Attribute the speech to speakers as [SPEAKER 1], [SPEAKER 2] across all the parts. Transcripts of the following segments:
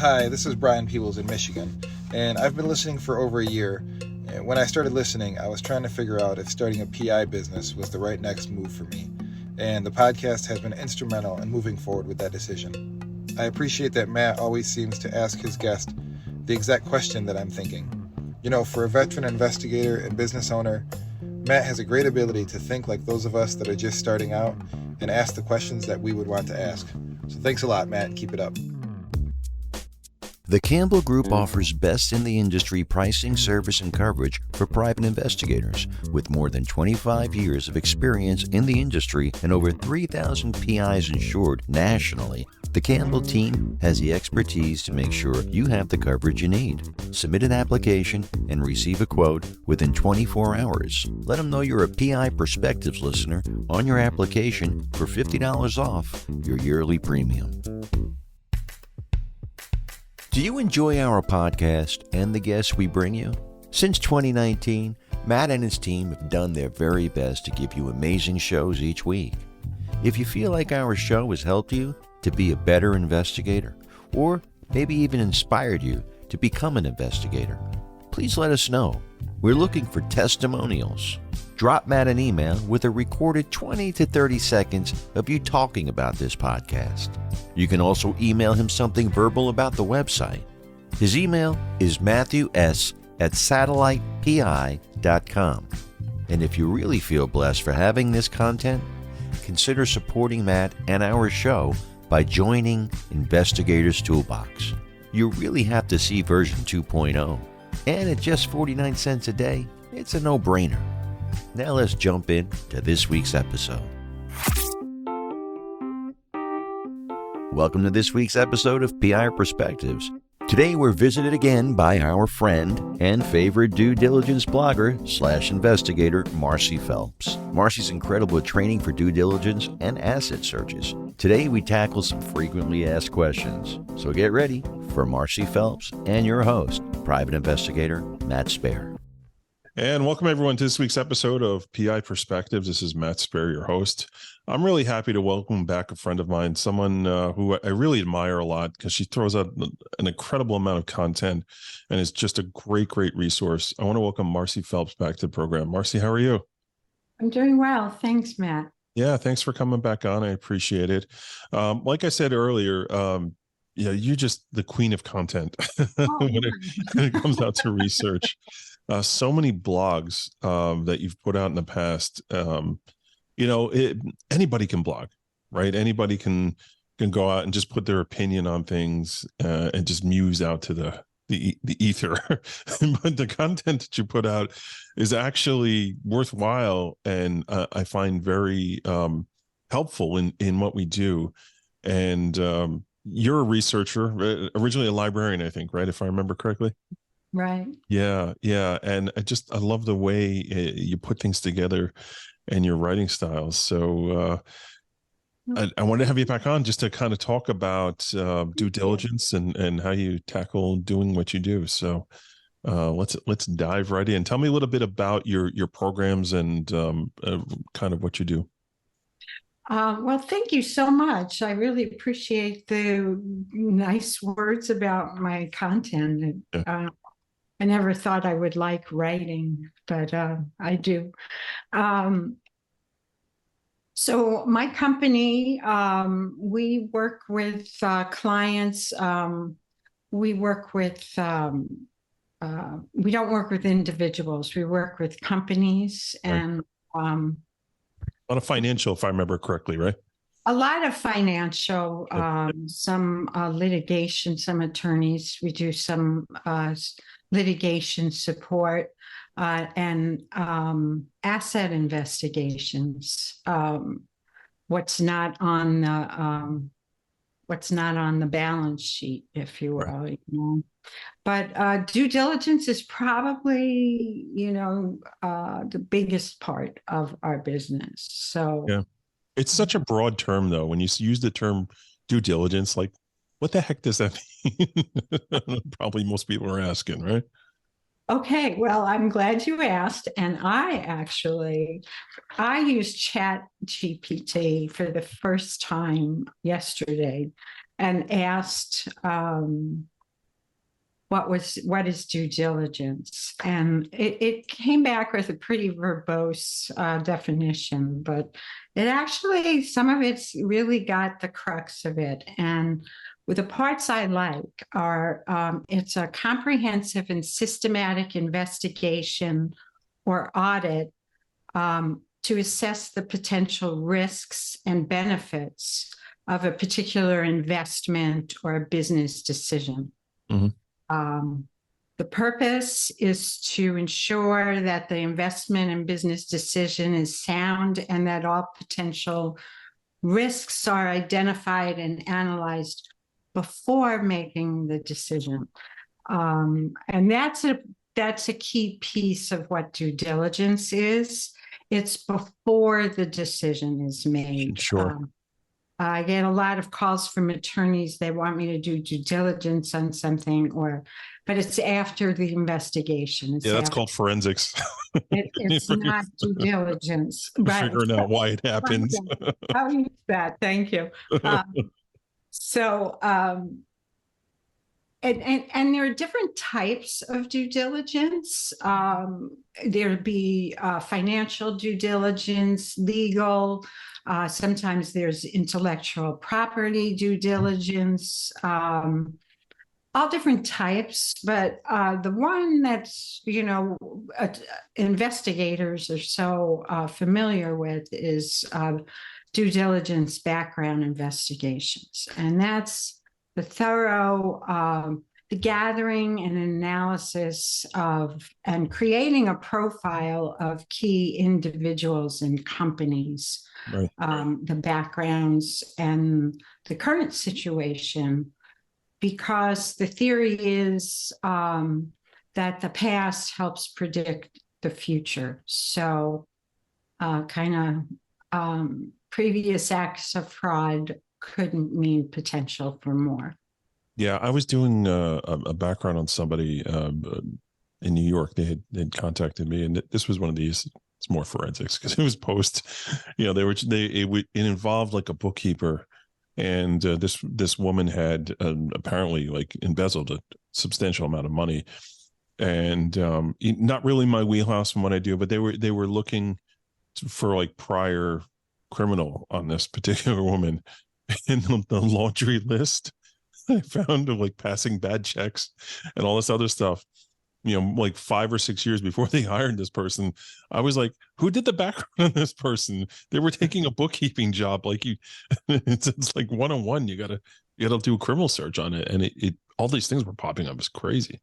[SPEAKER 1] Hi, this is Brian Peebles in Michigan, and I've been listening for over a year. And when I started listening, I was trying to figure out if starting a PI business was the right next move for me, and the podcast has been instrumental in moving forward with that decision. I appreciate that Matt always seems to ask his guest the exact question that I'm thinking. You know, for a veteran investigator and business owner, Matt has a great ability to think like those of us that are just starting out and ask the questions that we would want to ask. So thanks a lot, Matt, and keep it up.
[SPEAKER 2] The Campbell Group offers best in the industry pricing, service, and coverage for private investigators. With more than 25 years of experience in the industry and over 3,000 PIs insured nationally, the Campbell team has the expertise to make sure you have the coverage you need. Submit an application and receive a quote within 24 hours. Let them know you're a PI Perspectives listener on your application for $50 off your yearly premium. Do you enjoy our podcast and the guests we bring you? Since 2019, Matt and his team have done their very best to give you amazing shows each week. If you feel like our show has helped you to be a better investigator, or maybe even inspired you to become an investigator, please let us know. We're looking for testimonials. Drop Matt an email with a recorded 20 to 30 seconds of you talking about this podcast. You can also email him something verbal about the website. His email is matthews@satellitepi.com. And if you really feel blessed for having this content, consider supporting Matt and our show by joining Investigator's Toolbox. You really have to see version 2.0. And at just 49 cents a day, it's a no-brainer. Now let's jump in to this week's episode. Welcome to this week's episode of PI Perspectives. Today we're visited again by our friend and favorite due diligence blogger / investigator, Marcy Phelps. Marcy's incredible at training for due diligence and asset searches. Today we tackle some frequently asked questions. So get ready for Marcy Phelps and your host, private investigator Matt Spaier.
[SPEAKER 3] And welcome everyone to this week's episode of PI Perspectives. This is Matt Spaier, your host. I'm really happy to welcome back a friend of mine, someone who I really admire a lot because she throws out an incredible amount of content and is just a great resource. I want to welcome Marcy Phelps back to the program. Marcy, how are you?
[SPEAKER 4] I'm doing well. Thanks, Matt.
[SPEAKER 3] Yeah, thanks for coming back on. I appreciate it. Like I said earlier, you're just the queen of content when it comes out to research. So many blogs that you've put out in the past. Anybody can blog, right? Anybody can go out and just put their opinion on things and just muse out to the ether. But the content that you put out is actually worthwhile, and I find very helpful in what we do. And you're a researcher, originally a librarian, I think, right? If I remember correctly.
[SPEAKER 4] Right.
[SPEAKER 3] Yeah. And I love the way you put things together and your writing styles. So I wanted to have you back on just to kind of talk about due diligence and how you tackle doing what you do. So let's dive right in. Tell me a little bit about your programs and kind of what you do.
[SPEAKER 4] Well, thank you so much. I really appreciate the nice words about my content.
[SPEAKER 3] Yeah.
[SPEAKER 4] I never thought I would like writing, but I do. So my company, we work with clients. We work with, we don't work with individuals. We work with companies and
[SPEAKER 3] a lot of financial, if I remember correctly, right?
[SPEAKER 4] A lot of financial, some litigation, some attorneys. We do some litigation support and asset investigations. What's not on the balance sheet, if you will.
[SPEAKER 3] Right.
[SPEAKER 4] But due diligence is probably, the biggest part of our business. So
[SPEAKER 3] yeah, it's such a broad term, though. When you use the term due diligence, like, what the heck does that mean? Probably most people are asking, right?
[SPEAKER 4] Okay, well, I'm glad you asked. And I used Chat GPT for the first time yesterday and asked what is due diligence? And it came back with a pretty verbose definition, but it actually, some of it's really got the crux of it. And with the parts I like are, it's a comprehensive and systematic investigation or audit to assess the potential risks and benefits of a particular investment or a business decision.
[SPEAKER 3] Mm-hmm.
[SPEAKER 4] The purpose is to ensure that the investment and business decision is sound and that all potential risks are identified and analyzed before making the decision. And that's a key piece of what due diligence is. It's before the decision is made.
[SPEAKER 3] Sure.
[SPEAKER 4] I get a lot of calls from attorneys. They want me to do due diligence on something, but it's after the investigation. It's
[SPEAKER 3] that's called forensics.
[SPEAKER 4] It's not due diligence. Right.
[SPEAKER 3] Figuring out why it happens.
[SPEAKER 4] I'll use that. Thank you. And there are different types of due diligence. There'd be financial due diligence, legal. Sometimes there's intellectual property due diligence, all different types. But the one that's, investigators are so familiar with is due diligence background investigations. And that's the thorough, the gathering and analysis of and creating a profile of key individuals and companies,
[SPEAKER 3] right.
[SPEAKER 4] The backgrounds and the current situation, because the theory is that the past helps predict the future. So previous acts of fraud couldn't mean potential for more.
[SPEAKER 3] Yeah, I was doing a background on somebody in New York. They had contacted me, and this was one of these. It's more forensics because it was post. It involved like a bookkeeper, and this woman had apparently like embezzled a substantial amount of money, and not really my wheelhouse from what I do, but they were looking for like prior criminal on this particular woman. In the laundry list, I found of like passing bad checks and all this other stuff, like 5 or 6 years before they hired this person. I was like, who did the background on this person? They were taking a bookkeeping job. Like it's like one-on-one. You gotta do a criminal search on it. And it all these things were popping up. It's crazy.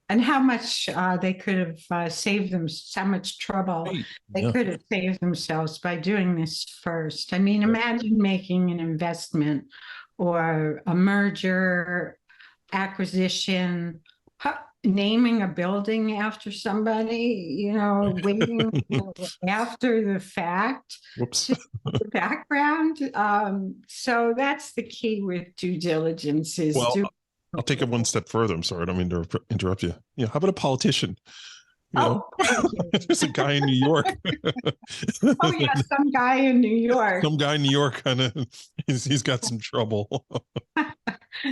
[SPEAKER 4] And how much they could have saved them so much trouble. They could have saved themselves by doing this first. I mean, imagine making an investment or a merger, acquisition, naming a building after somebody, waiting after the fact.
[SPEAKER 3] Whoops.
[SPEAKER 4] The background. So that's the key with due diligence is
[SPEAKER 3] I'll take it one step further. I'm sorry, I don't mean to interrupt you. How about a politician?
[SPEAKER 4] Thank you.
[SPEAKER 3] There's a guy in New York.
[SPEAKER 4] Oh yeah, some guy in New York.
[SPEAKER 3] Some guy in New York he's got some trouble.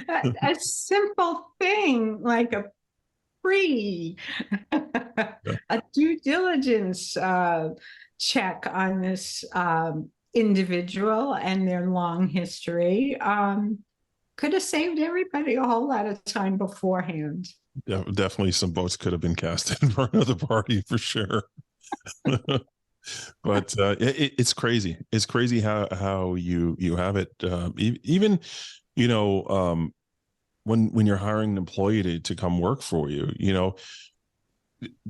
[SPEAKER 4] A simple thing like a due diligence check on this individual and their long history could have saved everybody a whole lot of time beforehand.
[SPEAKER 3] Yeah, definitely some votes could have been casted for another party for sure. But it's crazy. It's crazy how you have it. Even when you're hiring an employee to come work for you,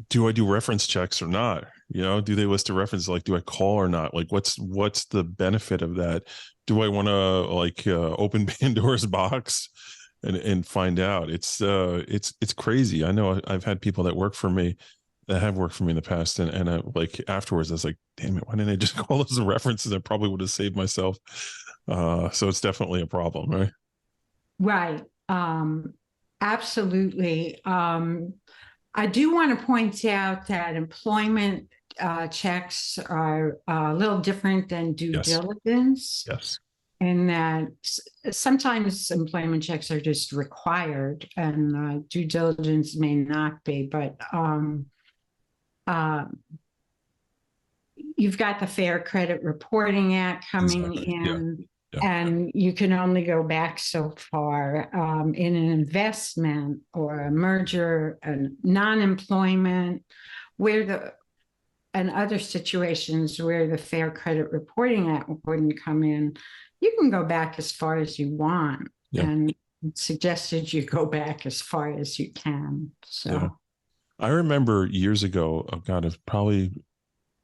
[SPEAKER 3] do I do reference checks or not? Do they list a reference? Like, do I call or not? Like, what's the benefit of that? Do I want to open Pandora's box and find out? It's crazy. I know I've had people that work for me that have worked for me in the past, and I, like afterwards, I was like, damn it, why didn't I just call those references? I probably would have saved myself. So it's definitely a problem, right?
[SPEAKER 4] Right. Absolutely. I do want to point out that employment checks are a little different than due diligence.
[SPEAKER 3] Yes.
[SPEAKER 4] and that sometimes employment checks are just required and due diligence may not be, but you've got the Fair Credit Reporting Act coming
[SPEAKER 3] Exactly. Yeah.
[SPEAKER 4] in,
[SPEAKER 3] Yeah.
[SPEAKER 4] and you can only go back so far in an investment or a merger and non-employment, and other situations where the Fair Credit Reporting Act wouldn't come in. You can go back as far as you want,
[SPEAKER 3] Yeah.
[SPEAKER 4] and it's suggested you go back as far as you can. So.
[SPEAKER 3] Yeah. I remember years ago, oh God, it's probably,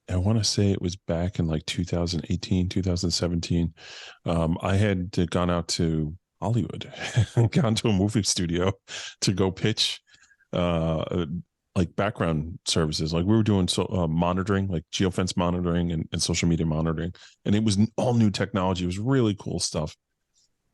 [SPEAKER 3] I want to say it was back in like 2018, 2017. I had gone out to Hollywood, gone to a movie studio to go pitch like background services. Like we were doing monitoring, like geofence monitoring and social media monitoring. And it was all new technology. It was really cool stuff.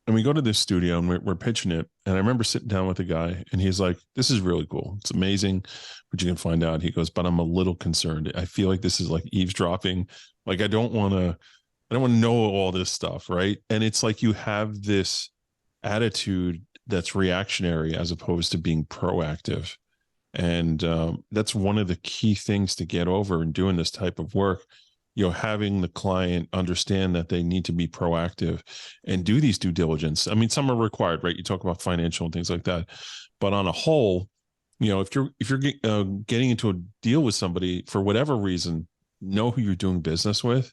[SPEAKER 3] And we go to this studio and we're pitching it. And I remember sitting down with a guy and he's like, this is really cool. It's amazing, but you can find out. He goes, but I'm a little concerned. I feel like this is like eavesdropping. Like I don't want to know all this stuff. Right. And it's like you have this attitude that's reactionary as opposed to being proactive. And that's one of the key things to get over in doing this type of work. Having the client understand that they need to be proactive and do these due diligence. I mean, some are required, right? You talk about financial and things like that, but on a whole, if you're getting into a deal with somebody for whatever reason, know who you're doing business with,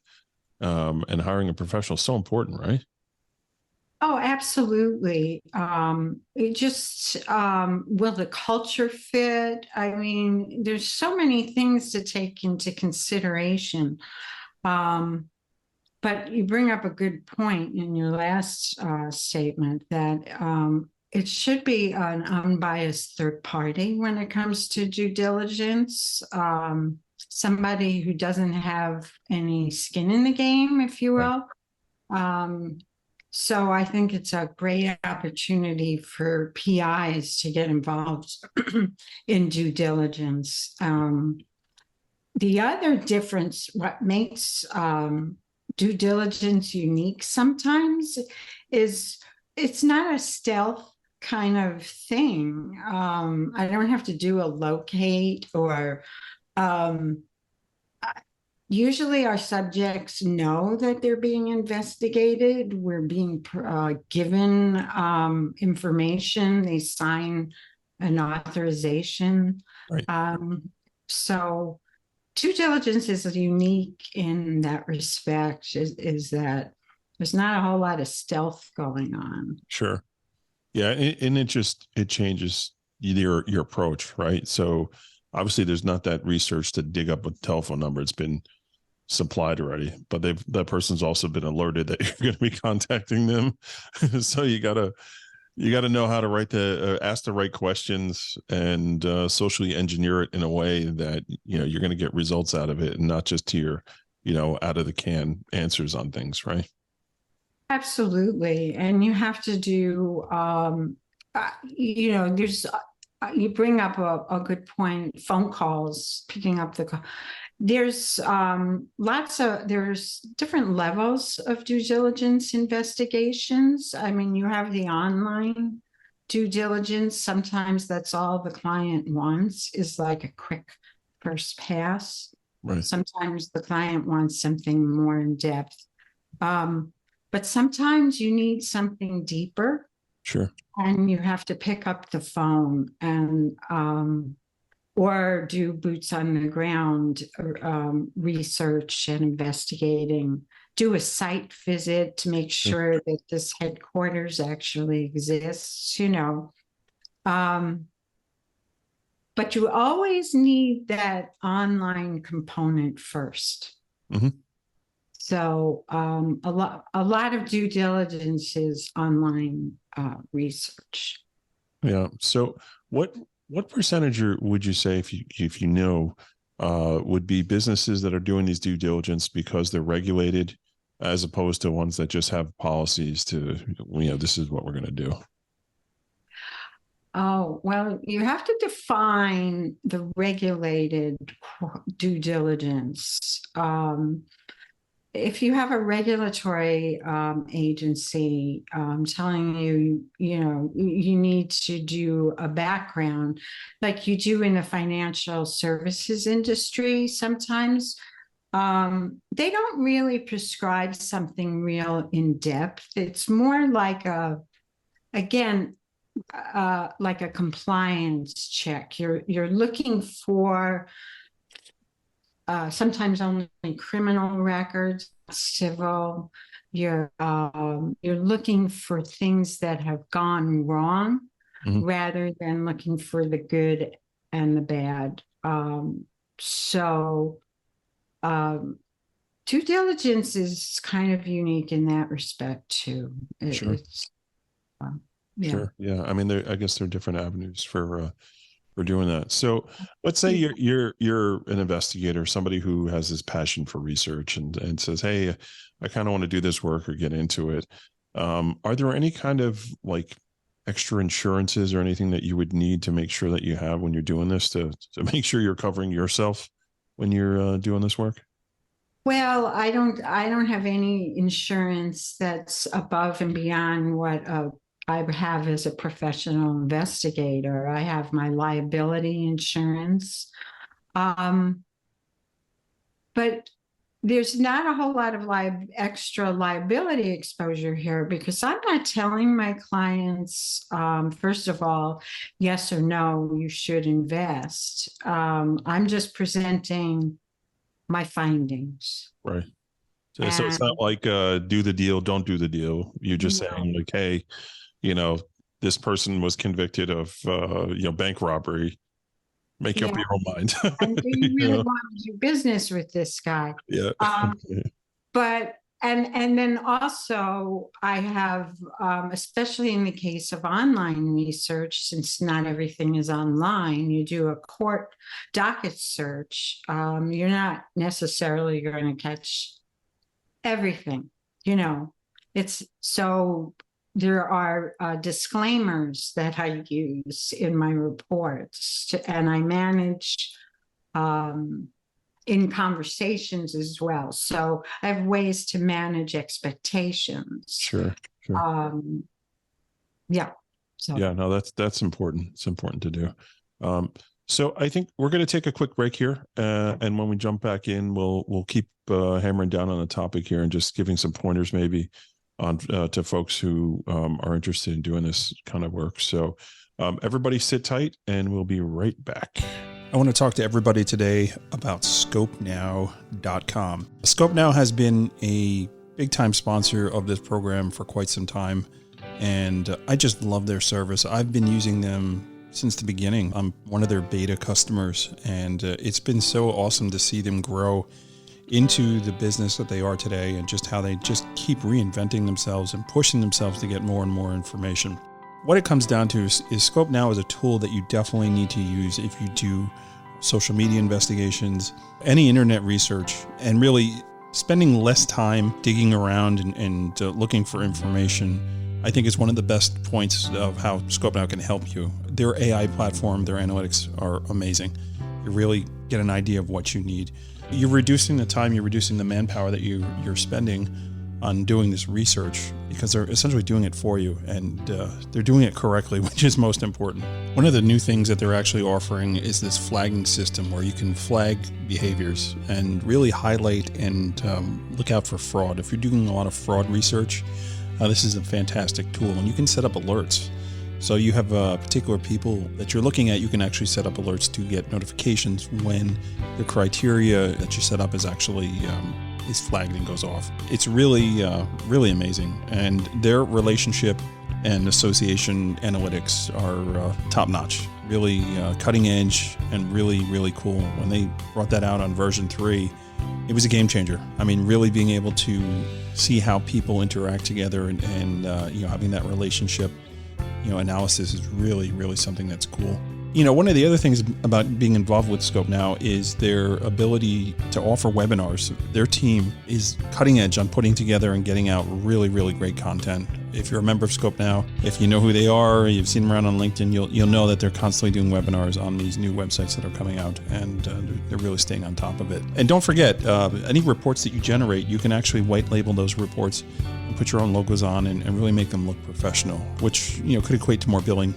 [SPEAKER 3] and hiring a professional is so important, right?
[SPEAKER 4] Oh, absolutely. It just, will the culture fit? I mean, there's so many things to take into consideration. But you bring up a good point in your last statement that it should be an unbiased third party when it comes to due diligence. Somebody who doesn't have any skin in the game, if you will. So I think it's a great opportunity for PIs to get involved in due diligence. The other difference, what makes due diligence unique sometimes, is it's not a stealth kind of thing. I don't have to do a locate or usually our subjects know that they're being investigated. We're being given information. They sign an authorization.
[SPEAKER 3] Right.
[SPEAKER 4] So due diligence is unique in that respect, is that there's not a whole lot of stealth going on.
[SPEAKER 3] Sure. Yeah. And it changes your approach, right? So obviously there's not that research to dig up a telephone number. It's been supplied already, but that person's also been alerted that you're going to be contacting them. So you gotta know how to ask the right questions and socially engineer it in a way that you're going to get results out of it, and not just to your out of the can answers on things, right?
[SPEAKER 4] Absolutely. And you have to do there's you bring up a good point. Phone calls, picking up the call. There's there's different levels of due diligence investigations. I mean, you have the online due diligence. Sometimes that's all the client wants, is like a quick first pass.
[SPEAKER 3] Right.
[SPEAKER 4] Sometimes the client wants something more in depth. But sometimes you need something deeper.
[SPEAKER 3] Sure.
[SPEAKER 4] And you have to pick up the phone and or do boots on the ground research and investigating, do a site visit to make sure that this headquarters actually exists, but you always need that online component first.
[SPEAKER 3] Mm-hmm.
[SPEAKER 4] So a lot of due diligence is online research.
[SPEAKER 3] Yeah. So what percentage would you say, if you know, would be businesses that are doing these due diligence because they're regulated, as opposed to ones that just have policies to, this is what we're going to do?
[SPEAKER 4] Oh, well, you have to define the regulated due diligence. if you have a regulatory agency telling you, you need to do a background like you do in the financial services industry, sometimes they don't really prescribe something real in depth. It's more like like a compliance check. You're looking for sometimes only criminal records, civil. You're looking for things that have gone wrong, rather than looking for the good and the bad. Due diligence is kind of unique in that respect too.
[SPEAKER 3] Sure.
[SPEAKER 4] It's yeah.
[SPEAKER 3] Sure. Yeah. I mean, I guess there are different avenues for doing that. So let's say you're an investigator, somebody who has this passion for research and says, hey, I kind of want to do this work or get into it. Are there any kind of like extra insurances or anything that you would need to make sure that you have when you're doing this to make sure you're covering yourself when you're doing this work?
[SPEAKER 4] Well, I don't have any insurance that's above and beyond what I have as a professional investigator. I have my liability insurance. But there's not a whole lot of extra liability exposure here, because I'm not telling my clients, first of all, yes or no, you should invest. I'm just presenting my findings.
[SPEAKER 3] Right. So it's not like do the deal, don't do the deal. You're just saying like, hey, this person was convicted of bank robbery. Make up your own mind.
[SPEAKER 4] And do you really want to do business with this guy?
[SPEAKER 3] Yeah.
[SPEAKER 4] But and then also I have, especially in the case of online research, since not everything is online, you do a court docket search. You're not necessarily going to catch everything, It's so there are disclaimers that I use in my reports, and I manage in conversations as well. So I have ways to manage expectations.
[SPEAKER 3] Sure.
[SPEAKER 4] Yeah. So.
[SPEAKER 3] Yeah, no, that's important. It's important to do. So I think we're going to take a quick break here, and when we jump back in, we'll keep hammering down on the topic here and just giving some pointers maybe on to folks who are interested in doing this kind of work. So everybody sit tight, and we'll be right back.
[SPEAKER 5] I want to talk to everybody today about ScopeNow.com. ScopeNow has been a big-time sponsor of this program for quite some time, and I just love their service. I've been using them since the beginning. I'm one of their beta customers, and it's been so awesome to see them grow into the business that they are today, and just how they just keep reinventing themselves and pushing themselves to get more and more information. What it comes down to is ScopeNow is a tool that you definitely need to use if you do social media investigations, any internet research, and really spending less time digging around and looking for information. I think is one of the best points of how ScopeNow can help you. Their AI platform, their analytics are amazing. You really get an idea of what you need. You're reducing the time, you're reducing the manpower that you're spending on doing this research, because they're essentially doing it for you, and they're doing it correctly, which is most important. One of the new things that they're actually offering is this flagging system where you can flag behaviors and really highlight and look out for fraud. If you're doing a lot of fraud research, this is a fantastic tool, and you can set up alerts. So you have particular people that you're looking at, you can actually set up alerts to get notifications when the criteria that you set up is actually is flagged and goes off. It's really, really amazing. And their relationship and association analytics are top notch, really cutting edge and really, really cool. When they brought that out on version 3, it was a game changer. I mean, really being able to see how people interact together and having that relationship, analysis is really, really something that's cool. One of the other things about being involved with ScopeNow is their ability to offer webinars. Their team is cutting edge on putting together and getting out really, really great content. If you're a member of Scope Now, if you know who they are, you've seen them around on LinkedIn, you'll know that they're constantly doing webinars on these new websites that are coming out, and they're really staying on top of it. And don't forget, any reports that you generate, you can actually white label those reports and put your own logos on and really make them look professional, which could equate to more billing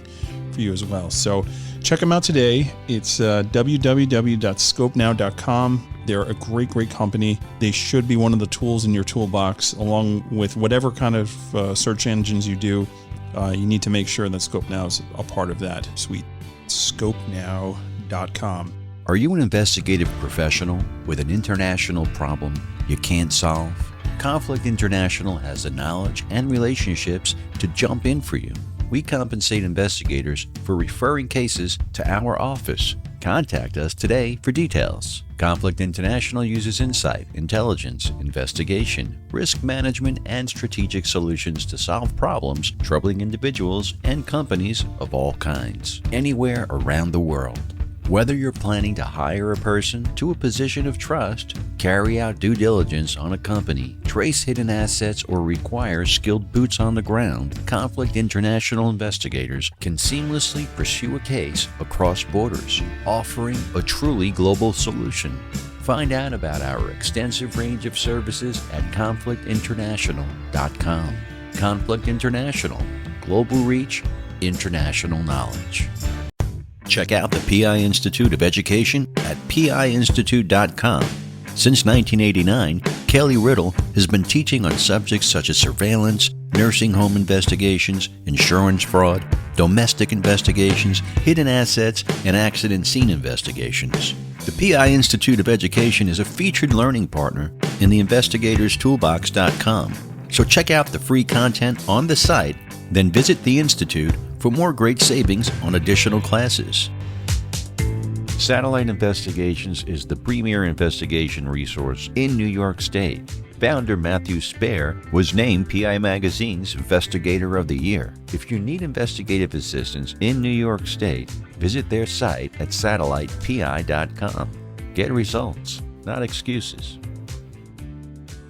[SPEAKER 5] for you as well. So check them out today. It's www.scopenow.com. They're a great company. They should be one of the tools in your toolbox, along with whatever kind of search engines you do. You need to make sure that Scope Now is a part of that suite. Scopenow.com.
[SPEAKER 2] Are you an investigative professional with an international problem you can't solve? Conflict International has the knowledge and relationships to jump in for you. We compensate investigators for referring cases to our office. Contact us today for details. Conflict International uses insight, intelligence, investigation, risk management, and strategic solutions to solve problems troubling individuals and companies of all kinds, anywhere around the world. Whether you're planning to hire a person to a position of trust, carry out due diligence on a company, trace hidden assets, or require skilled boots on the ground, Conflict International investigators can seamlessly pursue a case across borders, offering a truly global solution. Find out about our extensive range of services at conflictinternational.com. Conflict International, global reach, international knowledge. Check out the PI Institute of Education at piinstitute.com. Since 1989, Kelly Riddle has been teaching on subjects such as surveillance, nursing home investigations, insurance fraud, domestic investigations, hidden assets, and accident scene investigations. The PI Institute of Education is a featured learning partner in the investigatorstoolbox.com. So check out the free content on the site, then visit the Institute for more great savings on additional classes. Satellite Investigations is the premier investigation resource in New York State. Founder Matthew Spaier was named PI Magazine's Investigator of the Year. If you need investigative assistance in New York State, visit their site at satellitepi.com. Get results, not excuses.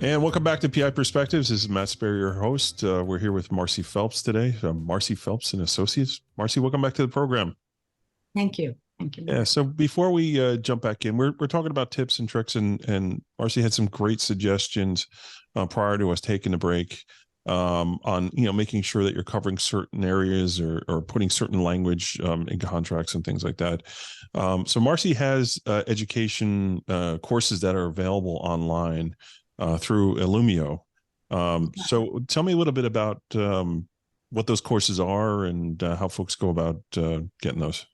[SPEAKER 3] And welcome back to PI Perspectives. This is Matt Spaier, your host. We're here with Marcy Phelps today, Marcy Phelps and Associates. Marcy, welcome back to the program.
[SPEAKER 4] Thank you. Thank you.
[SPEAKER 3] Yeah. So before we jump back in, we're talking about tips and tricks, and Marcy had some great suggestions prior to us taking a break on making sure that you're covering certain areas or putting certain language in contracts and things like that. So Marcy has education courses that are available online through Illumio. So tell me a little bit about what those courses are and how folks go about getting those.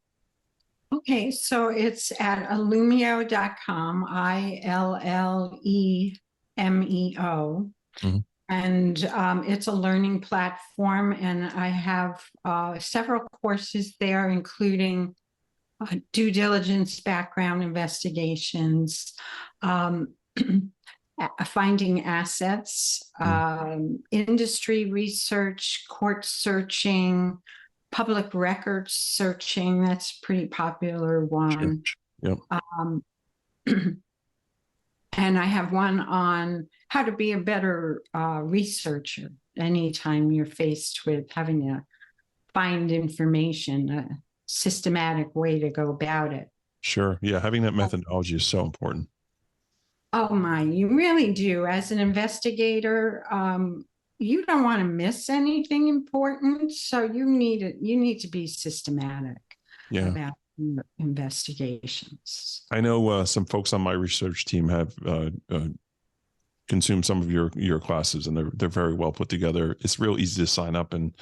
[SPEAKER 4] Okay, so it's at illumio.com, ILLEMEO.
[SPEAKER 3] Mhm.
[SPEAKER 4] And it's a learning platform, and I have several courses there, including due diligence, background investigations, finding assets, industry research, court searching, public records searching. That's a pretty popular one.
[SPEAKER 3] Sure. Yep.
[SPEAKER 4] And I have one on how to be a better researcher anytime you're faced with having to find information, a systematic way to go about it.
[SPEAKER 3] Sure. Yeah. Having that methodology is so important.
[SPEAKER 4] Oh my, you really do. As an investigator, you don't want to miss anything important. So you need to be systematic about your investigations.
[SPEAKER 3] I know some folks on my research team have consumed some of your classes, and they're very well put together. It's real easy to sign up and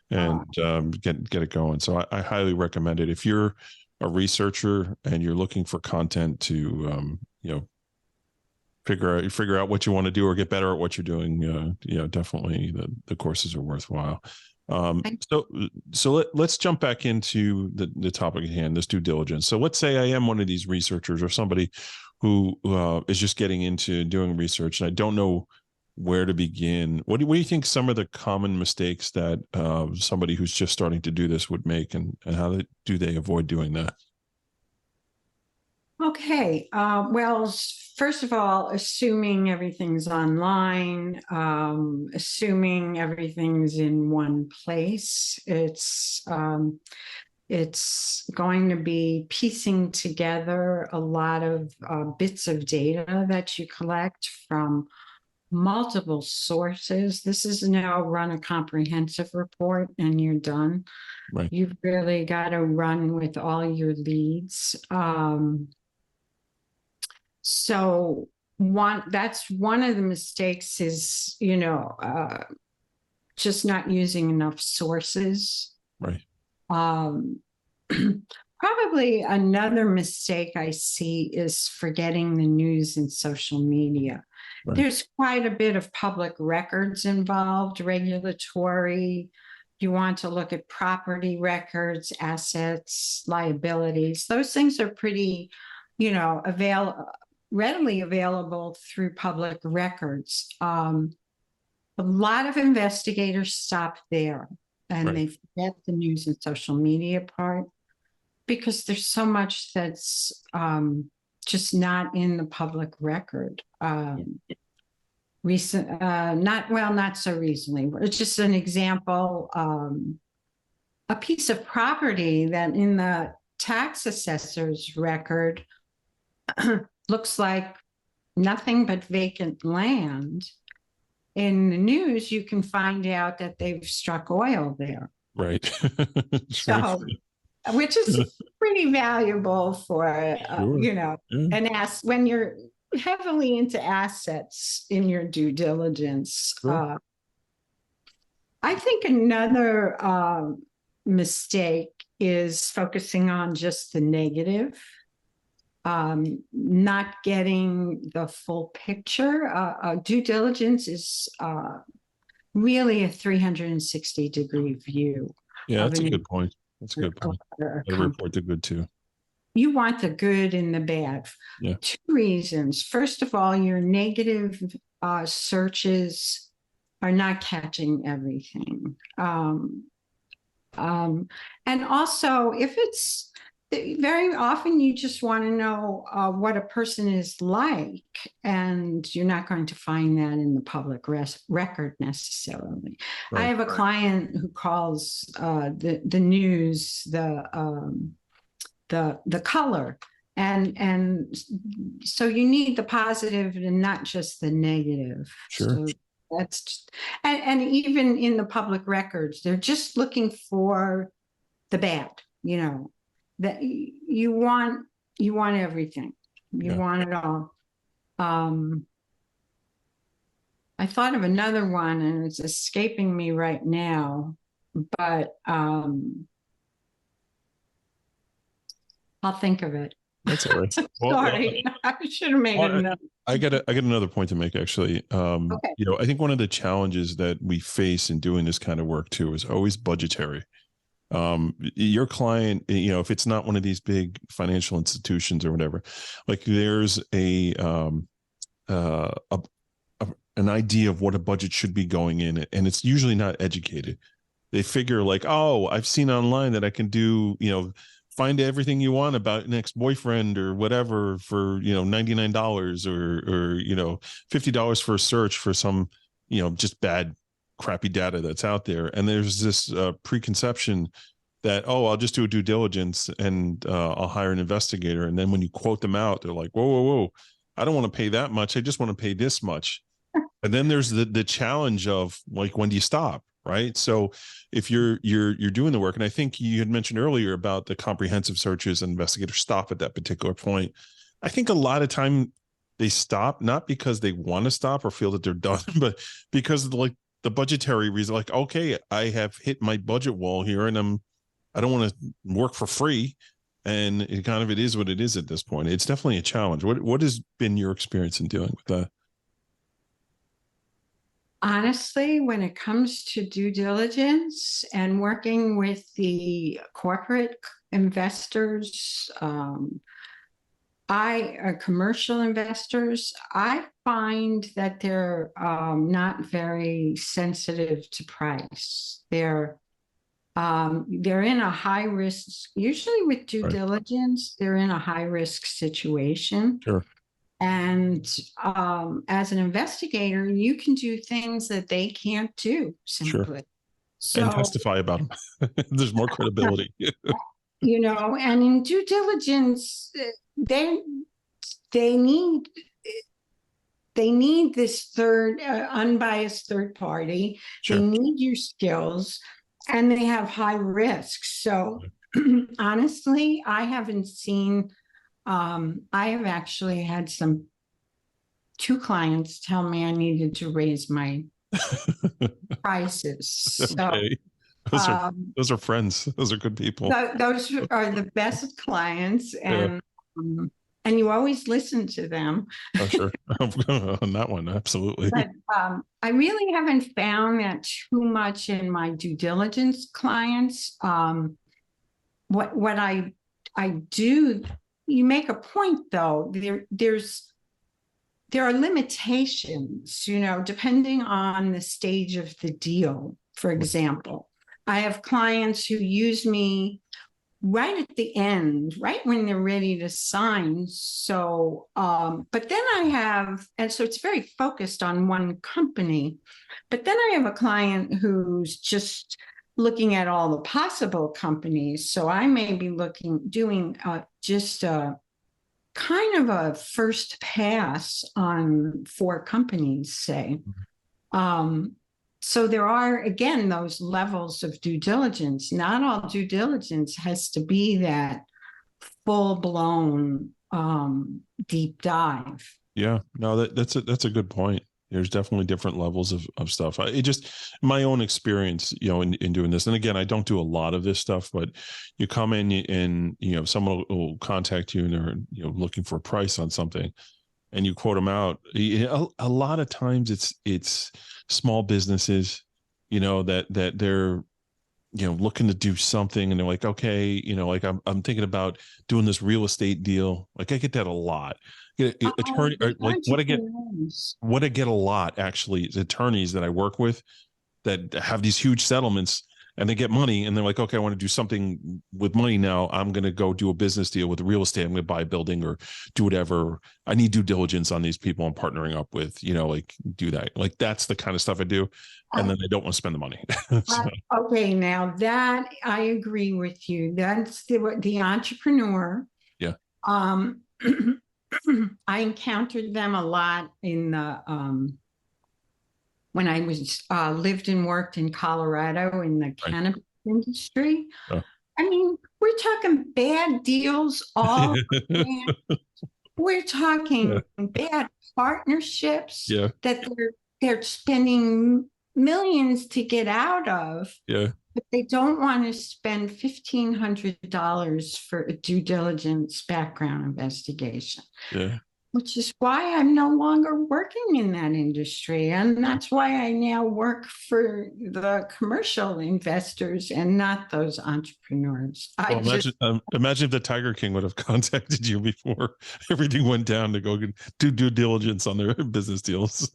[SPEAKER 3] get it going. So I highly recommend it. If you're a researcher and you're looking for content to figure out what you want to do or get better at what you're doing, definitely the courses are worthwhile. So let's jump back into the topic at hand, this due diligence. So let's say I am one of these researchers or somebody who is just getting into doing research, and I don't know where to begin. What do you think some of the common mistakes that somebody who's just starting to do this would make, and how do they avoid doing that?
[SPEAKER 4] Okay. Well, first of all, assuming everything's online, assuming everything's in one place, it's going to be piecing together a lot of bits of data that you collect from multiple sources. This is now run a comprehensive report and you're done.
[SPEAKER 3] Right.
[SPEAKER 4] You've really got to run with all your leads. So that's one of the mistakes is, just not using enough sources.
[SPEAKER 3] Right.
[SPEAKER 4] Probably another mistake I see is forgetting the news and social media.
[SPEAKER 3] Right.
[SPEAKER 4] There's quite a bit of public records involved, regulatory. You want to look at property records, assets, liabilities. Those things are pretty, readily available through public records. A lot of investigators stop there and
[SPEAKER 3] Right.
[SPEAKER 4] they forget the news and social media part because there's so much that's just not in the public record. Not so recently. It's just an example. A piece of property that in the tax assessor's record looks like nothing but vacant land. In the news, you can find out that they've struck oil there.
[SPEAKER 3] Right.
[SPEAKER 4] So, which is pretty valuable for, when you're heavily into assets in your due diligence.
[SPEAKER 3] Sure.
[SPEAKER 4] I think another mistake is focusing on just the negative. Not getting the full picture. Due diligence is really a 360-degree view.
[SPEAKER 3] Yeah, that's a good point. That's a good point. The reports are good too.
[SPEAKER 4] You want the good and the bad.
[SPEAKER 3] Yeah.
[SPEAKER 4] 2 reasons. First of all, your negative searches are not catching everything. And also, if it's very often you just want to know what a person is like, and you're not going to find that in the public record necessarily.
[SPEAKER 3] Right.
[SPEAKER 4] I have a client who calls the news the color, and so you need the positive and not just the negative.
[SPEAKER 3] Sure.
[SPEAKER 4] So that's just, and even in the public records, they're just looking for the bad, that you want everything. You want it all. I thought of another one and it's escaping me right now, but I'll think of it.
[SPEAKER 3] That's all right.
[SPEAKER 4] Sorry, I should have made it up.
[SPEAKER 3] I got another point to make, actually.
[SPEAKER 4] Okay.
[SPEAKER 3] I think one of the challenges that we face in doing this kind of work too is always budgetary. Your client, if it's not one of these big financial institutions or whatever, like there's an idea of what a budget should be going in, and it's usually not educated. They figure like, oh, I've seen online that I can do, find everything you want about an ex-boyfriend or whatever for, $99 or $50 for a search for some, just bad, crappy data that's out there. And there's this preconception that, oh, I'll just do a due diligence and I'll hire an investigator. And then when you quote them out, they're like, whoa, I don't want to pay that much. I just want to pay this much. And then there's the challenge of like, when do you stop? Right. So if you're doing the work, and I think you had mentioned earlier about the comprehensive searches, and investigators stop at that particular point. I think a lot of time they stop, not because they want to stop or feel that they're done, but because of the budgetary reason, like, okay, I have hit my budget wall here and I don't want to work for free. And it is what it is at this point. It's definitely a challenge. What has been your experience in dealing with that?
[SPEAKER 4] Honestly, when it comes to due diligence and working with the corporate investors, commercial investors, I find that they're not very sensitive to price. They're They're in a high risk, usually with due diligence, they're in a high risk situation.
[SPEAKER 3] Sure.
[SPEAKER 4] And as an investigator, you can do things that they can't do simply. So,
[SPEAKER 3] And testify about them. There's more credibility.
[SPEAKER 4] you know, and in due diligence, they need this third unbiased third party.
[SPEAKER 3] Sure.
[SPEAKER 4] They need your skills, and they have high risk. So honestly, I haven't seen. I have actually had two clients tell me I needed to raise my prices.
[SPEAKER 3] Okay.
[SPEAKER 4] So,
[SPEAKER 3] those are friends. Those are good people.
[SPEAKER 4] those are the best clients, and you always listen to them.
[SPEAKER 3] Oh, sure. On that one, absolutely.
[SPEAKER 4] But I really haven't found that too much in my due diligence clients. What I do, you make a point though. There are limitations, you know, depending on the stage of the deal. For example, I have clients who use me right at the end, right when they're ready to sign. So, but then and so it's very focused on one company. But then I have a client who's just looking at all the possible companies. So I may be doing just a kind of a first pass on 4 companies, say. So there are, again, those levels of due diligence. Not all due diligence has to be that full-blown deep dive.
[SPEAKER 3] Yeah, no, that's a good point. There's definitely different levels of stuff. It just, my own experience, you know, in doing this, and again, I don't do a lot of this stuff, but you come in and, you know, someone will contact you and they're, you know, looking for a price on something, and you quote them out. A lot of times it's small businesses, you know, that they're, you know, looking to do something, and they're like, okay, you know, like I'm thinking about doing this real estate deal. Like I get that a lot. Attorney, like what I get a lot actually is attorneys that I work with that have these huge settlements, and they get money, and they're like, okay, I want to do something with money now. I'm going to go do a business deal with real estate. I'm going to buy a building or do whatever. I need due diligence on these people I'm partnering up with, you know, like do that. Like that's the kind of stuff I do. And then they don't want to spend the money. So.
[SPEAKER 4] Okay, now that I agree with you. That's the entrepreneur.
[SPEAKER 3] Yeah.
[SPEAKER 4] I encountered them a lot in the when I was lived and worked in Colorado in the cannabis industry.
[SPEAKER 3] Oh.
[SPEAKER 4] I mean, we're talking bad deals all we're talking bad partnerships that they're spending millions to get out of.
[SPEAKER 3] Yeah.
[SPEAKER 4] But they don't want to spend $1,500 for a due diligence background investigation.
[SPEAKER 3] Yeah.
[SPEAKER 4] Which is why I'm no longer working in that industry. And that's why I now work for the commercial investors and not those entrepreneurs.
[SPEAKER 3] Imagine if the Tiger King would have contacted you before everything went down to go do due diligence on their business deals.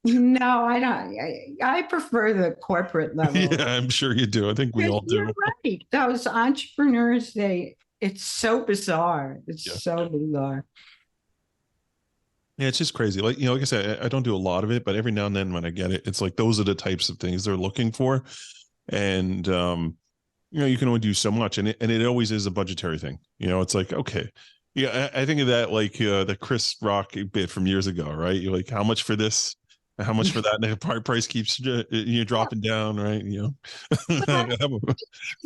[SPEAKER 4] No, I don't. I prefer the corporate level.
[SPEAKER 3] Yeah, I'm sure you do. I think we all do.
[SPEAKER 4] You're right. Those entrepreneurs, it's so bizarre. It's so bizarre.
[SPEAKER 3] Yeah, it's just crazy. Like, you know, like I said, I don't do a lot of it, but every now and then when I get it, it's like those are the types of things they're looking for. And you know, you can only do so much, and it always is a budgetary thing. You know, it's like, okay. Yeah, I think of that like the Chris Rock bit from years ago, right? You're like, how much for this? How much for that? And the price keeps dropping down, right? You know,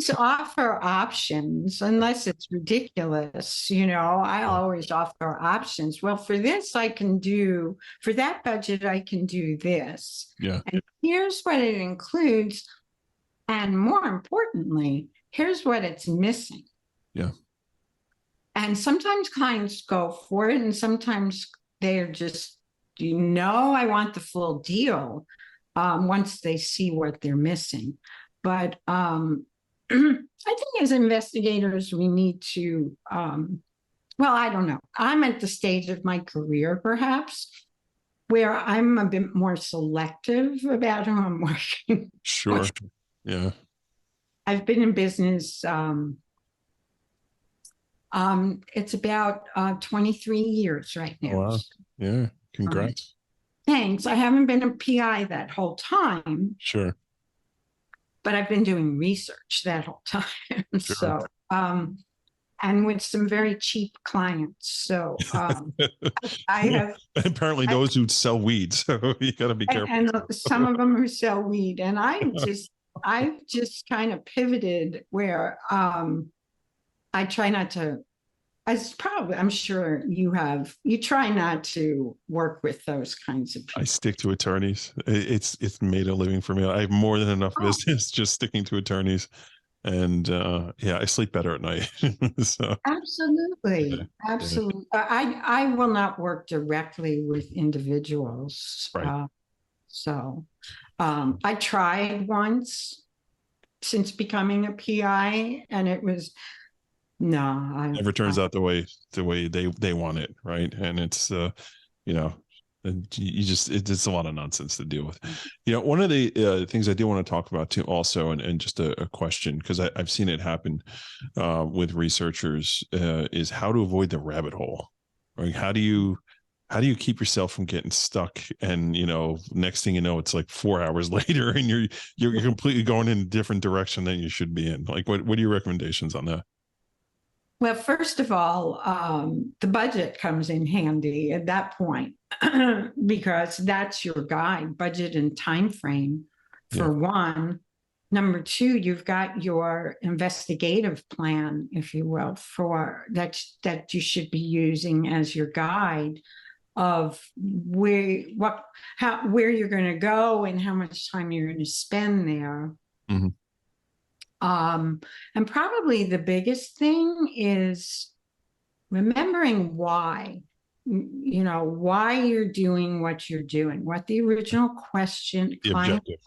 [SPEAKER 4] to offer options unless it's ridiculous. You know, I always offer options. Well, for this, I can do, for that budget, I can do this.
[SPEAKER 3] Yeah.
[SPEAKER 4] And here's what it includes. And more importantly, here's what it's missing.
[SPEAKER 3] Yeah.
[SPEAKER 4] And sometimes clients go for it, and sometimes they're just, I want the full deal once they see what they're missing. But I think as investigators, we need to, I don't know. I'm at the stage of my career, perhaps, where I'm a bit more selective about who I'm working
[SPEAKER 3] Sure.
[SPEAKER 4] with.
[SPEAKER 3] Yeah.
[SPEAKER 4] I've been in business. It's about 23 years right
[SPEAKER 3] Oh,
[SPEAKER 4] now.
[SPEAKER 3] wow. Yeah. Congrats.
[SPEAKER 4] Thanks. I haven't been a PI that whole time,
[SPEAKER 3] Sure.
[SPEAKER 4] but I've been doing research that whole time.
[SPEAKER 3] Sure.
[SPEAKER 4] So, and with some very cheap clients. So, I have,
[SPEAKER 3] Apparently those who sell weed, so you got to be careful.
[SPEAKER 4] and some of them who sell weed, and I've just kind of pivoted where, I try not to, I'm sure you try not to work with those kinds of people.
[SPEAKER 3] I stick to attorneys. It's made a living for me. I have more than enough business just sticking to attorneys. And yeah, I sleep better at night. So
[SPEAKER 4] Absolutely.
[SPEAKER 3] yeah,
[SPEAKER 4] Absolutely. I will not work directly with individuals.
[SPEAKER 3] right.
[SPEAKER 4] So I tried once since becoming a PI, and it was no.
[SPEAKER 3] Never turns out the way they want it, right? And it's you know, it's a lot of nonsense to deal with. One of the things I do want to talk about too, also, and just a question, because I've seen it happen with researchers, is how to avoid the rabbit hole. Right? How do you keep yourself from getting stuck? And next thing you know, it's like 4 hours later, and you're completely going in a different direction than you should be in. Like, what are your recommendations on that?
[SPEAKER 4] Well, first of all, the budget comes in handy at that point because that's your guide, budget and time frame for one. Number two, you've got your investigative plan, if you will, for that you should be using as your guide of where you're going to go and how much time you're going to spend there.
[SPEAKER 3] Mm-hmm.
[SPEAKER 4] And probably the biggest thing is remembering why you're doing what you're doing, what the original question,
[SPEAKER 3] the objective,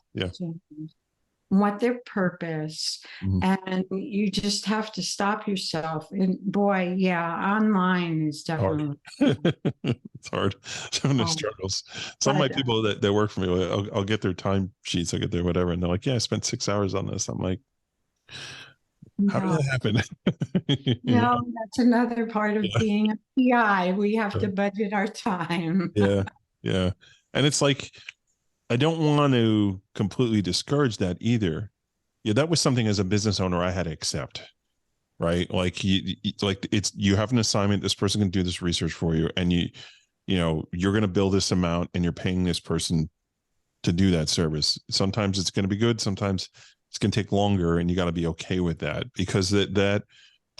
[SPEAKER 4] what their purpose, and you just have to stop yourself. And boy, online is definitely
[SPEAKER 3] it's hard. Some of the struggles. Some of my people that work for me, I'll get their time sheets, I'll get their whatever, and they're like, "Yeah, I spent 6 hours on this." I'm like, how did that happen?
[SPEAKER 4] No, that's another part of being a PI. We have to budget our time.
[SPEAKER 3] Yeah. And it's like, I don't want to completely discourage that either. Yeah, that was something as a business owner I had to accept, right? Like you have an assignment. This person can do this research for you, and you're going to bill this amount, and you're paying this person to do that service. Sometimes it's going to be good. Sometimes it's going to take longer, and you got to be okay with that, because that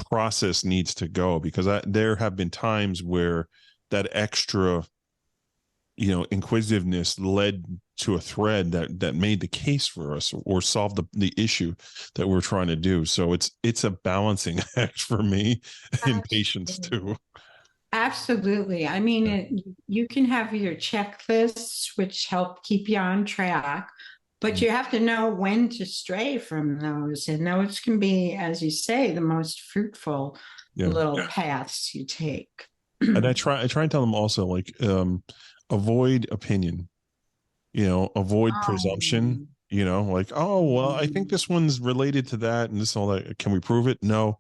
[SPEAKER 3] process needs to go, because there have been times where that extra, inquisitiveness led to a thread that made the case for us or solved the issue that we're trying to do. So it's a balancing act for me, and patience too.
[SPEAKER 4] Absolutely. I mean, you can have your checklists, which help keep you on track, but you have to know when to stray from those. And those can be, as you say, the most fruitful little paths you take.
[SPEAKER 3] And I try and tell them also, like, avoid opinion, avoid presumption, like, oh, well, I think this one's related to that and this and all that. Can we prove it? No.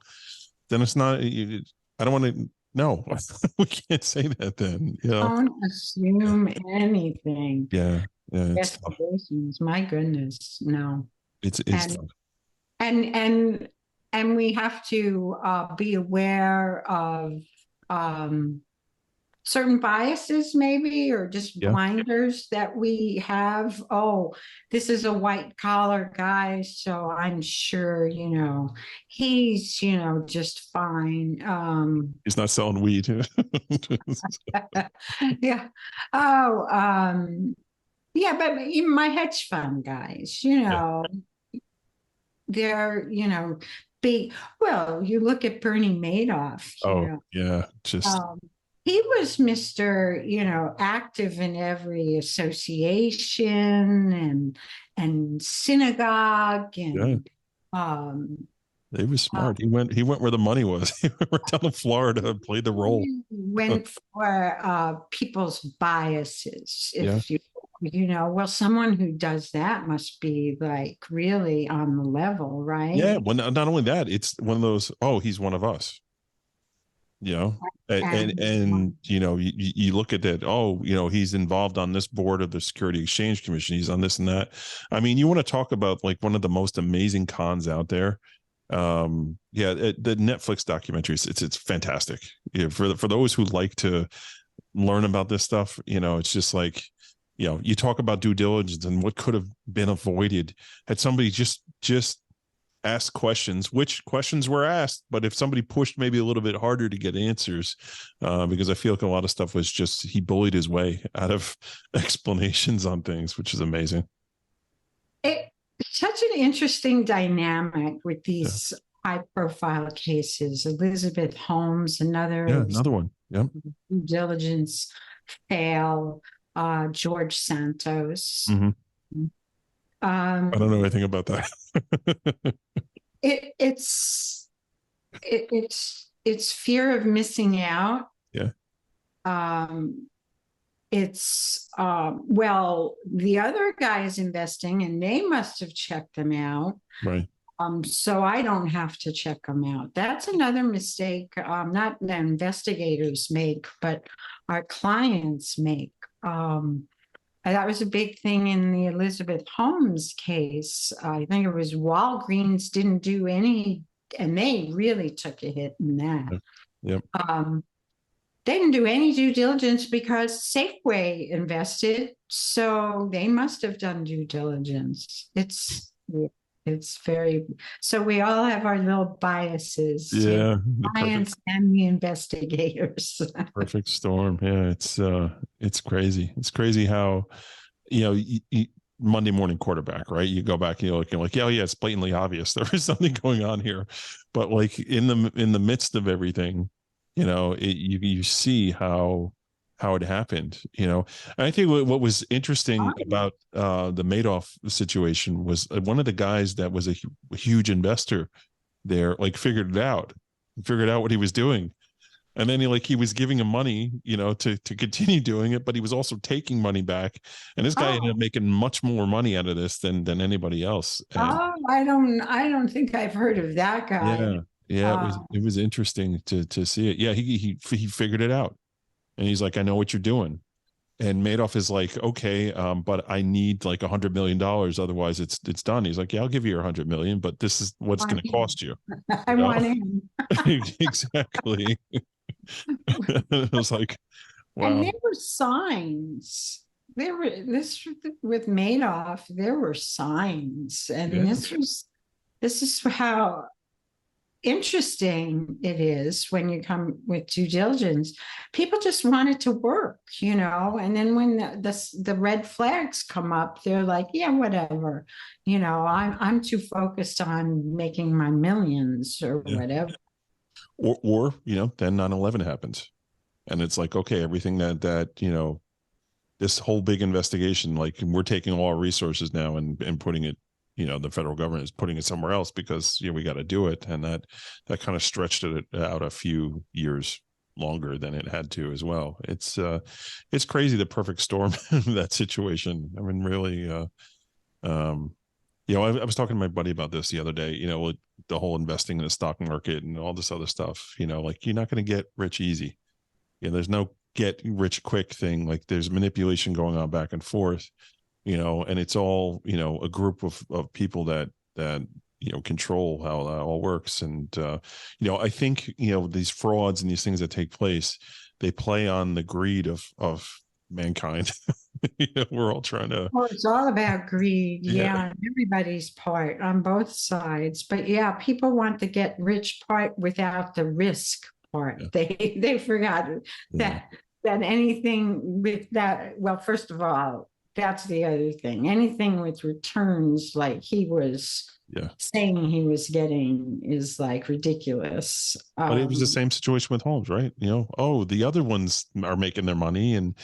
[SPEAKER 3] Then it's not, I don't want to, no, we can't say that then.
[SPEAKER 4] Don't assume anything.
[SPEAKER 3] Yeah.
[SPEAKER 4] Investigations, my goodness, no.
[SPEAKER 3] It's tough.
[SPEAKER 4] And we have to be aware of certain biases, maybe, or just blinders that we have. Oh, this is a white collar guy, so I'm sure he's just fine.
[SPEAKER 3] He's not selling weed.
[SPEAKER 4] Yeah. Oh, yeah, but even my hedge fund guys, they're, big. Well, you look at Bernie Madoff. He was Mr. Active in every association and synagogue and
[SPEAKER 3] They were smart. He went where the money was. He went down to Florida, played the role.
[SPEAKER 4] Went for people's biases, if you will. well, someone who does that must be like really on the level, right?
[SPEAKER 3] Yeah. Well, not only that, it's one of those, oh, he's one of us, and you look at that, oh, he's involved on this board of the Security Exchange Commission. He's on this and that. I mean, you want to talk about like one of the most amazing cons out there. The Netflix documentaries, it's fantastic. For those who like to learn about this stuff, it's just like, you talk about due diligence and what could have been avoided had somebody just asked questions, which questions were asked, but if somebody pushed maybe a little bit harder to get answers, because I feel like a lot of stuff was just, he bullied his way out of explanations on things, which is amazing.
[SPEAKER 4] It's such an interesting dynamic with these high profile cases. Elizabeth Holmes, another
[SPEAKER 3] one. Yeah.
[SPEAKER 4] Due diligence fail, George Santos.
[SPEAKER 3] Mm-hmm. I don't know anything about that.
[SPEAKER 4] It's fear of missing out.
[SPEAKER 3] Yeah.
[SPEAKER 4] Well, the other guy is investing and they must have checked them out.
[SPEAKER 3] Right.
[SPEAKER 4] So I don't have to check them out. That's another mistake, not the investigators make, but our clients make. That was a big thing in the Elizabeth Holmes case. I think it was Walgreens didn't do any, and they really took a hit in that.
[SPEAKER 3] Yep.
[SPEAKER 4] They didn't do any due diligence because Safeway invested, so they must have done due diligence. It's very, so we all have our little biases.
[SPEAKER 3] Yeah.
[SPEAKER 4] The clients and the investigators.
[SPEAKER 3] Perfect storm. Yeah. It's crazy. It's crazy how, Monday morning quarterback, right? You go back and you're like, yeah, it's blatantly obvious. There is something going on here. But like in the midst of everything, you see how it happened, And I think what was interesting about the Madoff situation was one of the guys that was a huge investor there, like figured out what he was doing. And then he was giving him money, to continue doing it, but he was also taking money back. And this guy ended up making much more money out of this than anybody else. And,
[SPEAKER 4] I don't think I've heard of that guy.
[SPEAKER 3] Yeah. It was interesting to see it. Yeah. He figured it out. And he's like, I know what you're doing. And Madoff is like, okay, but I need like $100 million. Otherwise it's done. He's like, yeah, I'll give you your $100 million, but this is what's going to cost you.
[SPEAKER 4] I want him.
[SPEAKER 3] Exactly. I was like, wow.
[SPEAKER 4] And there were signs. With Madoff, there were signs. And this is how interesting it is when you come with due diligence. People just want it to work, and then when the red flags come up, they're like, yeah, whatever, I'm too focused on making my millions or whatever.
[SPEAKER 3] Or then 9/11 happens, and it's like, okay, everything that this whole big investigation, like we're taking all our resources now and putting it, the federal government is putting it somewhere else because we got to do it, and that kind of stretched it out a few years longer than it had to as well. It's crazy, the perfect storm of that situation. I mean, really, I was talking to my buddy about this the other day. The whole investing in the stock market and all this other stuff. Like you're not going to get rich easy. There's no get rich quick thing. Like there's manipulation going on back and forth. And it's all, a group of people that control how that all works. And, I think, these frauds and these things that take place, they play on the greed of mankind. We're all trying to.
[SPEAKER 4] Well, it's all about greed. Yeah. On everybody's part on both sides. But yeah, people want the get rich part without the risk part. Yeah. They forgot that anything with that. Well, first of all, that's the other thing. Anything with returns, like he was saying he was getting, is like ridiculous.
[SPEAKER 3] But it was the same situation with Holmes, right? The other ones are making their money and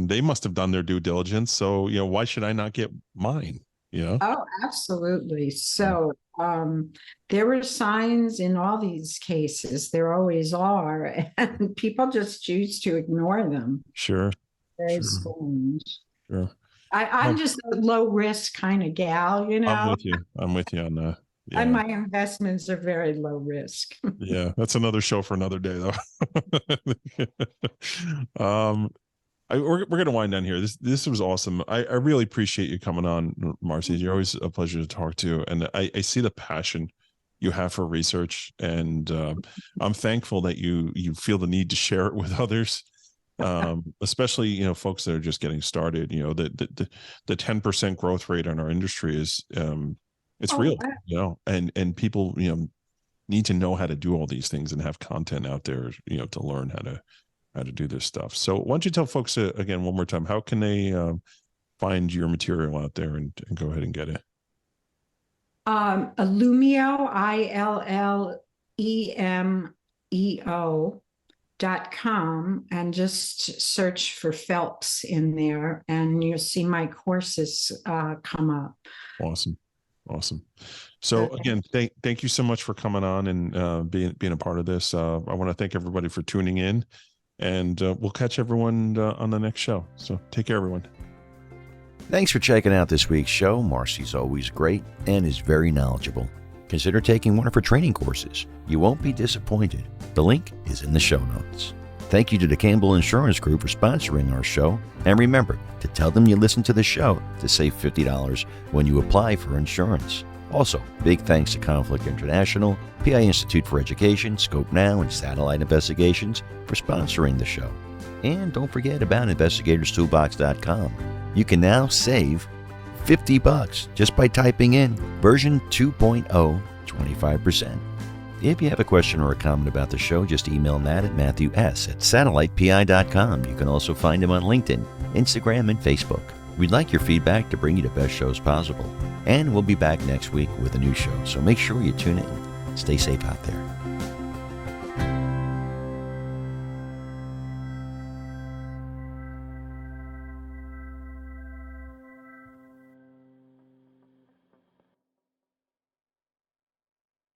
[SPEAKER 3] they must have done their due diligence. So, why should I not get mine?
[SPEAKER 4] Oh, absolutely. So there were signs in all these cases. There always are. And people just choose to ignore them.
[SPEAKER 3] Sure.
[SPEAKER 4] Very strange.
[SPEAKER 3] Sure.
[SPEAKER 4] I'm just a low risk kind of gal, you
[SPEAKER 3] I'm
[SPEAKER 4] know,
[SPEAKER 3] with you. I'm with you on that.
[SPEAKER 4] and
[SPEAKER 3] Yeah.
[SPEAKER 4] my investments are very low risk.
[SPEAKER 3] Yeah. That's another show for another day, though. We're going to wind down here. This was awesome. I really appreciate you coming on, Marcy. You're always a pleasure to talk to. And I see the passion you have for research. And I'm thankful that you feel the need to share it with others. Especially, you know, folks that are just getting started. You know, the 10% growth rate in our industry is it's real, you know, and people, you know, need to know how to do all these things and have content out there, you know, to learn how to do this stuff. So why don't you tell folks again one more time, how can they find your material out there and go ahead and get it?
[SPEAKER 4] Illumio, ILLEMEO.com, and just search for Phelps in there and you'll see my courses come up.
[SPEAKER 3] Awesome. So again, thank you so much for coming on and being a part of this. I want to thank everybody for tuning in, and we'll catch everyone on the next show. So take care, everyone.
[SPEAKER 2] Thanks for checking out this week's show. Marcy's always great and is very knowledgeable. Consider taking one of her training courses. You won't be disappointed. The link is in the show notes. Thank you to the Campbell Insurance Group for sponsoring our show. And remember to tell them you listen to the show to save $50 when you apply for insurance. Also, big thanks to Conflict International, PI Institute for Education, Scope Now, and Satellite Investigations for sponsoring the show. And don't forget about investigatorstoolbox.com. You can now save $50 just by typing in version 2.0 25%. If you have a question or a comment about the show, just email Matt at matthews@satellitepi.com. You can also find him on LinkedIn, Instagram, and Facebook. We'd like your feedback to bring you the best shows possible. And we'll be back next week with a new show, so make sure you tune in. Stay safe out there.